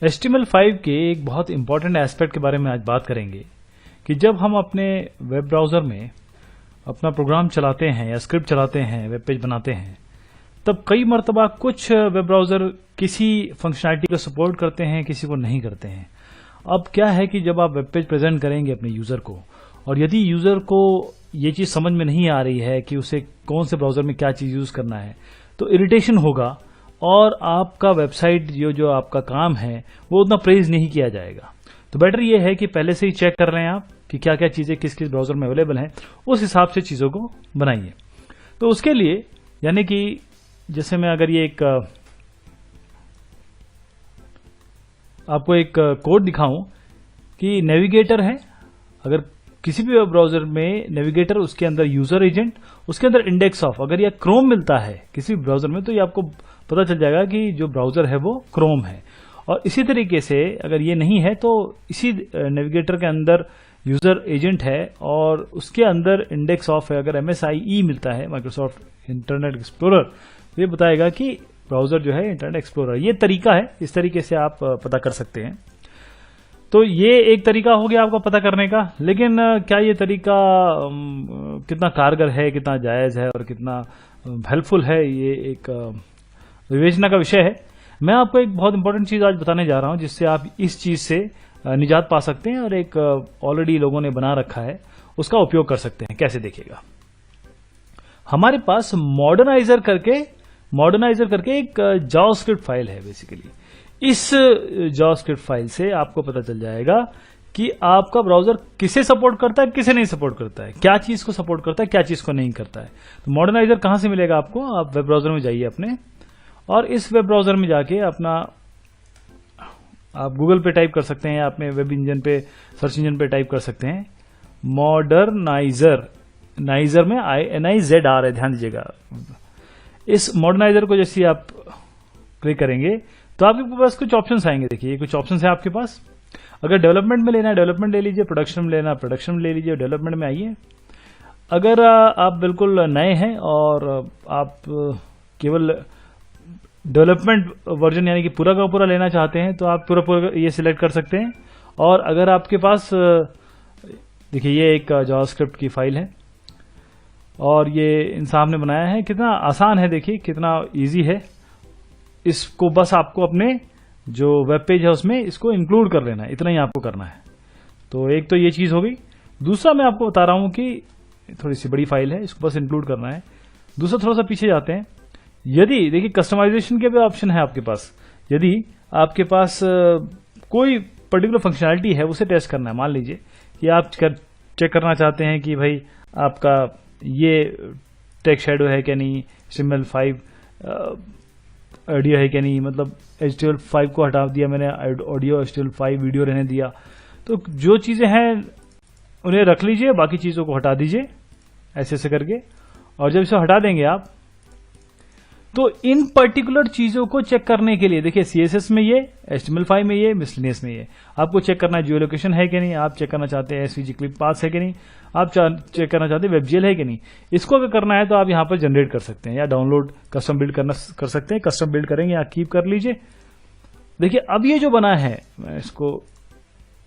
HTML5 के एक बहुत इंपॉर्टेंट एस्पेक्ट के बारे में आज बात करेंगे कि जब हम अपने वेब ब्राउज़र में अपना प्रोग्राम चलाते हैं या स्क्रिप्ट चलाते हैं, वेब पेज बनाते हैं, तब कई मर्तबा कुछ वेब ब्राउज़र किसी फंक्शनैलिटी को सपोर्ट करते हैं, किसी को नहीं करते हैं। अब क्या है कि जब आप वेब पेज प्रेजेंट करेंगे अपने यूज़र को, और यदि यूज़र को ये चीज़ समझ में नहीं आ रही है कि उसे कौन से ब्राउज़र में क्या चीज़ यूज़ करना है, तो इरिटेशन होगा और आपका वेबसाइट जो आपका काम है वो उतना प्रेज नहीं किया जाएगा। तो बेटर ये है कि पहले से ही चेक कर लें आप कि क्या क्या चीज़ें किस किस ब्राउज़र में अवेलेबल हैं, उस हिसाब से चीज़ों को बनाइए। तो उसके लिए यानी कि जैसे मैं अगर ये आपको एक कोड दिखाऊं कि नेविगेटर है, अगर किसी भी वेब ब्राउज़र में नेविगेटर, उसके अंदर यूज़र एजेंट, उसके अंदर इंडेक्स ऑफ, अगर यह क्रोम मिलता है किसी भी ब्राउज़र में तो ये आपको पता चल जाएगा कि जो ब्राउज़र है वो क्रोम है। और इसी तरीके से अगर ये नहीं है तो इसी नेविगेटर के अंदर यूज़र एजेंट है और उसके अंदर इंडेक्स ऑफ है। अगर MSIE मिलता है, माइक्रोसॉफ्ट इंटरनेट एक्सप्लोरर, तो ये बताएगा कि ब्राउज़र जो है इंटरनेट एक्सप्लोरर। ये तरीका है, इस तरीके से आप पता कर सकते हैं। तो ये एक तरीका हो गया आपका पता करने का, लेकिन क्या ये तरीका कितना कारगर है, कितना जायज़ है और कितना हेल्पफुल है, ये एक विवेचना का विषय है। मैं आपको एक बहुत इंपॉर्टेंट चीज़ आज बताने जा रहा हूं जिससे आप इस चीज़ से निजात पा सकते हैं और एक ऑलरेडी लोगों ने बना रखा है उसका उपयोग कर सकते हैं। कैसे देखिएगा, हमारे पास मॉडर्नाइजर करके एक जावास्क्रिप्ट फाइल है। बेसिकली इस जावास्क्रिप्ट फाइल से आपको पता चल जाएगा कि आपका ब्राउज़र किसे सपोर्ट करता है, किसे नहीं सपोर्ट करता है, क्या चीज़ को सपोर्ट करता है, क्या चीज़ को नहीं करता है। तो मॉडर्नाइजर कहाँ से मिलेगा आपको? आप वेब ब्राउज़र में जाइए अपने, और इस वेब ब्राउज़र में जाके अपना आप गूगल पे टाइप कर सकते हैं या अपने वेब इंजन पे, सर्च इंजन पे टाइप कर सकते हैं मॉडर्नाइजर। नाइजर में NIZR है, ध्यान दीजिएगा। इस मॉडर्नाइजर को जैसे आप क्लिक करेंगे तो आपके पास कुछ ऑप्शंस आएंगे। देखिए कुछ ऑप्शंस है आपके पास। अगर डेवलपमेंट में लेना है डेवलपमेंट ले लीजिए, प्रोडक्शन में लेना है प्रोडक्शन में ले लीजिए, डेवलपमेंट में आइए। अगर आप बिल्कुल नए हैं और आप केवल डेवलपमेंट वर्जन यानी कि पूरा का पूरा लेना चाहते हैं तो आप पूरा ये सिलेक्ट कर सकते हैं। और अगर आपके पास देखिए ये एक जावास्क्रिप्ट की फाइल है और ये इंसान ने बनाया है, कितना आसान है, देखिए कितना इजी है। इसको बस आपको अपने जो वेब पेज है उसमें इसको इंक्लूड कर लेना है, इतना ही आपको करना है। तो एक तो ये चीज़ हो गई। दूसरा मैं आपको बता रहा हूं कि थोड़ी सी बड़ी फाइल है, इसको बस इंक्लूड करना है। दूसरा थोड़ा सा पीछे जाते हैं। यदि देखिए कस्टमाइजेशन के भी ऑप्शन है आपके पास। यदि आपके पास कोई पर्टिकुलर फंक्शनैलिटी है उसे टेस्ट करना है, मान लीजिए कि आप चेक करना चाहते हैं कि भाई आपका ये टेक्स्ट शैडो है क्या नहीं, HTML5 ऑडियो है क्या नहीं, मतलब HTML5 को हटा दिया मैंने, ऑडियो HTML5 वीडियो रहने दिया। तो जो चीज़ें हैं उन्हें रख लीजिए, बाकी चीज़ों को हटा दीजिए ऐसे ऐसे करके। और जब इसे हटा देंगे आप तो इन पर्टिकुलर चीज़ों को चेक करने के लिए देखिए CSS में ये, HTML5 में ये, मिसलिनियस में ये, आपको चेक करना है जियोलोकेशन है कि नहीं, आप चेक करना चाहते हैं SVG क्लिप पाथ है कि नहीं, आप चेक करना चाहते हैं WebGL है कि नहीं। इसको अगर करना है तो आप यहाँ पर जनरेट कर सकते हैं या डाउनलोड कस्टम बिल्ड कर सकते हैं। कस्टम बिल्ड करेंगे या कीप कर लीजिए। देखिए अब ये जो बना है, मैं इसको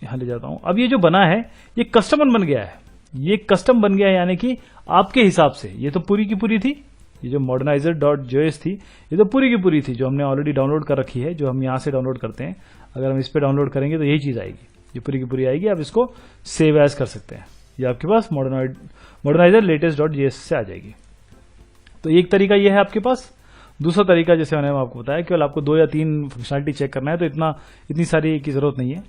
यहाँ ले जाता हूँ। अब ये जो बना है ये कस्टमर बन गया है, ये कस्टम बन गया है, यानी कि आपके हिसाब से। ये तो पूरी की पूरी थी, ये जो modernizer.js थी ये तो पूरी की पूरी थी जो हमने ऑलरेडी डाउनलोड कर रखी है, जो हम यहाँ से डाउनलोड करते हैं। अगर हम इस पे डाउनलोड करेंगे तो यही चीज़ आएगी, ये पूरी की पूरी आएगी। आप इसको सेव एज कर सकते हैं, ये आपके पास modernizer latest.js से आ जाएगी। तो एक तरीका ये है आपके पास। दूसरा तरीका जैसे मैंने आपको बताया, केवल आपको 2 या 3 फंक्शनलिटी चेक करना है तो इतनी सारी की जरूरत नहीं है।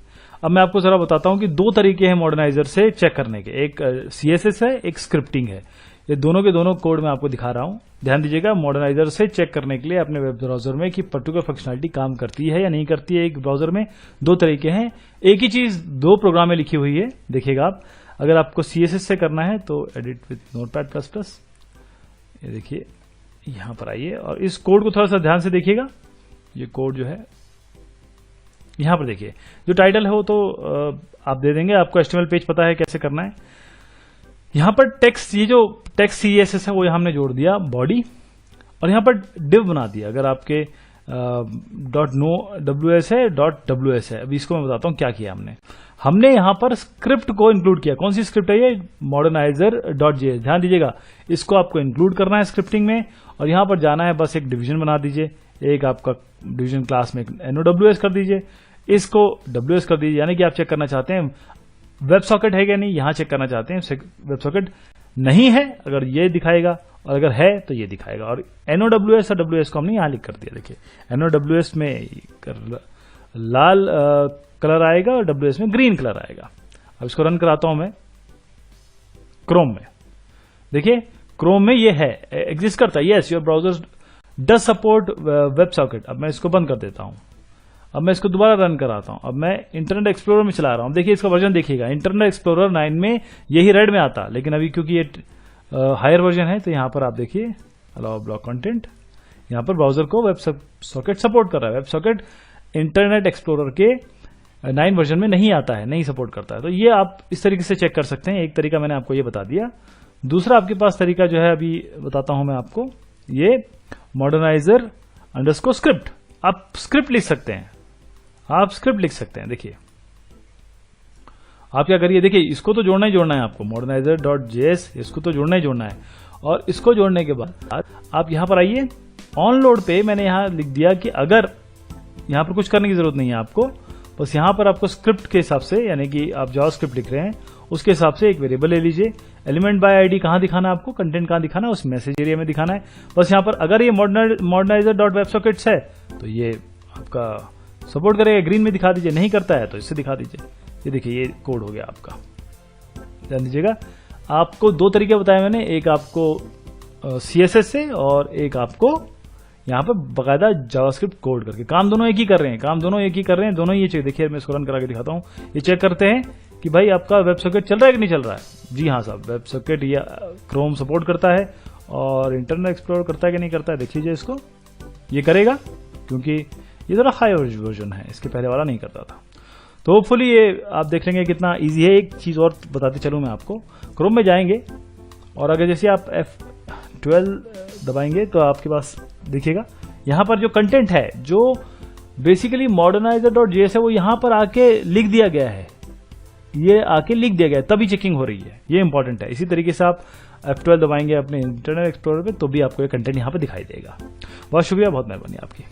अब मैं आपको जरा बताता हूँ कि 2 तरीके हैं मॉडर्नाइजर से चेक करने के। एक CSS है, एक स्क्रिप्टिंग है। ये दोनों के दोनों कोड मैं आपको दिखा रहा हूं। ध्यान दीजिएगा, मॉडर्नाइजर से चेक करने के लिए अपने वेब ब्राउजर में कि पर्टिकुलर फंक्शनलिटी काम करती है या नहीं करती है। एक ब्राउजर में 2 तरीके हैं, एक ही चीज 2 प्रोग्राम में लिखी हुई है। देखिएगा आप, अगर आपको CSS से करना है तो एडिट विद नोटपैड++, ये देखिए यहां पर आइए और इस कोड को थोड़ा सा ध्यान से देखिएगा। ये कोड जो है यहां पर देखिए, जो टाइटल है वो तो आप दे देंगे, आपको HTML पेज पता है कैसे करना है। यहां पर टेक्स्ट, ये जो टेक्स्ट CSS है वो हमने जोड़ दिया बॉडी, और यहां पर डिव बना दिया। अगर आपके .ws है .ws है। अभी इसको मैं बताता हूँ क्या किया हमने यहाँ पर स्क्रिप्ट को इंक्लूड किया। कौन सी स्क्रिप्ट है ये? modernizer.js। ध्यान दीजिएगा, इसको आपको इंक्लूड करना है स्क्रिप्टिंग में, और यहाँ पर जाना है, बस एक डिवीजन बना दीजिए, एक आपका डिवीजन क्लास में NOWS कर दीजिए, इसको WS कर दीजिए। यानी कि आप चेक करना चाहते हैं वेब सॉकेट है क्या नहीं, यहाँ चेक करना चाहते हैं वेब सॉकेट नहीं है, अगर ये दिखाएगा, और अगर है तो ये दिखाएगा। और NOWS और WS को हमने यहाँ लिख कर दिया। देखिए NOWS में लाल कलर आएगा और WS में ग्रीन कलर आएगा। अब इसको रन कराता हूं मैं क्रोम में। देखिए क्रोम में ये है, एग्जिस्ट करता है। Yes, your browser does support web socket. अब मैं इसको बंद कर देता हूं। अब मैं इसको दोबारा रन कराता हूं। अब मैं इंटरनेट एक्सप्लोरर में चला रहा हूं। देखिए इसका वर्जन देखिएगा, इंटरनेट एक्सप्लोरर 9 में यही रेड में आता, लेकिन अभी क्योंकि ये हायर वर्जन है तो यहां पर आप देखिए अलाउ ब्लॉक कंटेंट, यहां पर ब्राउजर को वेब सॉकेट सपोर्ट कर रहा है। वेब सॉकेट इंटरनेट एक्सप्लोरर के 9 वर्जन में नहीं आता है, नहीं सपोर्ट करता है। तो ये आप इस तरीके से चेक कर सकते हैं। एक तरीका मैंने आपको ये बता दिया। दूसरा आपके पास तरीका जो है अभी बताता हूं मैं आपको, ये modernizer_script। आप स्क्रिप्ट लिख सकते हैं, आप स्क्रिप्ट लिख सकते हैं। देखिए आप क्या करिए, देखिए इसको तो जोड़ना ही जोड़ना है आपको, modernizer.js इसको तो जोड़ना ही जोड़ना है। और इसको जोड़ने के बाद आप यहां पर आइए, ऑन लोड पे मैंने यहां लिख दिया कि अगर यहां पर कुछ करने की जरूरत नहीं है आपको, बस यहां पर आपको स्क्रिप्ट के हिसाब से, यानी कि आप जावास्क्रिप्ट लिख रहे हैं उसके हिसाब से एक वेरिएबल ले लीजिए। एलिमेंट बाय आईडी कहां दिखाना है आपको, कंटेंट कहां दिखाना है, उस मैसेज एरिया में दिखाना है। बस यहां पर अगर ये modernizer.websockets है तो ये आपका सपोर्ट करेगा, ग्रीन में दिखा दीजिए, नहीं करता है तो इससे दिखा दीजिए। ये देखिए ये कोड हो गया आपका। ध्यान दीजिएगा, आपको 2 तरीके बताए मैंने, एक आपको CSS से और एक आपको यहाँ पर बकायदा जावास्क्रिप्ट कोड करके। काम दोनों एक ही कर रहे हैं, दोनों ही ये चेक। देखिए मैं इसको रन करा के दिखाता हूँ। ये चेक करते हैं कि भाई आपका वेब सॉकेट चल रहा है कि नहीं चल रहा है। जी हाँ साहब, वेब सॉकेट या क्रोम सपोर्ट करता है और इंटरनेट एक्सप्लोरर करता है कि नहीं करता है। देख लीजिए इसको, ये करेगा क्योंकि ये जरा हाई वर्जन है, इसके पहले वाला नहीं करता था। तो होपफुली ये आप देख लेंगे कितना ईजी है। एक चीज और बताते चलूँ मैं आपको, क्रोम में जाएंगे और अगर जैसे आप F12 दबाएंगे तो आपके पास देखिएगा यहां पर जो कंटेंट है, जो बेसिकली modernizer.js है, वो यहां पर आके लिख दिया गया है। ये आके लिख दिया गया है, तभी चेकिंग हो रही है। ये इंपॉर्टेंट है। इसी तरीके से आप F12 दबाएंगे अपने इंटरनेट एक्सप्लोरर पे तो भी आपको ये कंटेंट यहां पर दिखाई देगा। बहुत शुक्रिया, बहुत मेहरबानी आपकी।